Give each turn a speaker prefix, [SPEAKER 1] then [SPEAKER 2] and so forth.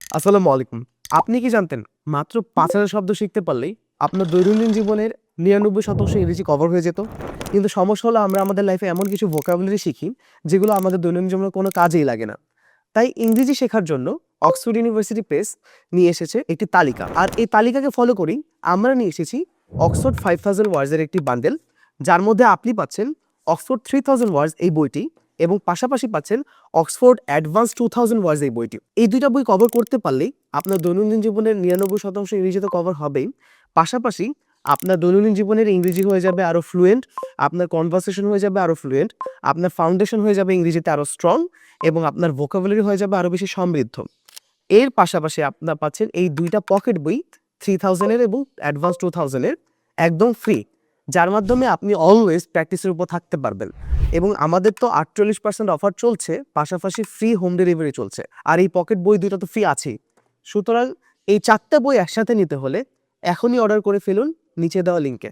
[SPEAKER 1] আসসালামু আলাইকুম। আপনি কি জানতেন মাত্র ৫,০০০ শব্দ শিখতে পারলেই আপনার দৈনন্দিন জীবনের ৯৯% ইংরেজি কভার হয়ে যেত? কিন্তু সমস্যা হলো আমরা আমাদের লাইফে এমন কিছু ভোকাবুলারি শিখি যেগুলো আমাদের দৈনন্দিন জীবনে কোনো কাজেই লাগে না। তাই ইংরেজি শেখার জন্য অক্সফোর্ড ইউনিভার্সিটি প্রেস নিয়ে এসেছে একটি তালিকা। আর এই তালিকাকে ফলো করেই আমরা নিয়ে এসেছি অক্সফোর্ড 5000 ওয়ার্ডস এর একটি বান্ডেল, যার মধ্যে আপনি পাচ্ছেন অক্সফোর্ড 3000 ওয়ার্ডস এই বইটি এবং পাশাপাশি পাচ্ছেন অক্সফোর্ড অ্যাডভান্স 2000 ওয়ার্ডস এই বইটি। এই দুইটা বই কভার করতে পারলেই আপনার দৈনন্দিন জীবনের ৯৯% ইংরেজি তো কভার হবেই। পাশাপাশি আপনার দৈনন্দিন জীবনের ইংরেজি হয়ে যাবে আরো ফ্লুয়েন্ট, আপনার কনভারসেশন হয়ে যাবে আরো ফ্লুয়েন্ট, আপনার ফাউন্ডেশন হয়ে যাবে ইংরেজিতে আরো স্ট্রং এবং আপনার ভোকাবুলারি হয়ে যাবে আরো বেশি সমৃদ্ধ। এর পাশাপাশি আপনার পাচ্ছেন এই দুইটা পকেট বই 3000 এর এবং অ্যাডভান্স 2000 এর একদম ফ্রি, যার মাধ্যমে আপনি অলওয়েজ প্র্যাকটিসের উপর থাকতে পারবেন। এবং আমাদের তো 48% অফার চলছে, পাশাপাশি ফ্রি হোম ডেলিভারি চলছে। আর এই পকেট বই দুটো তো ফ্রি আছেই। সুতরাং এই 4টা বই একসাথে নিতে হলে এখনই অর্ডার করে ফেলুন নিচে দেওয়া লিঙ্কে।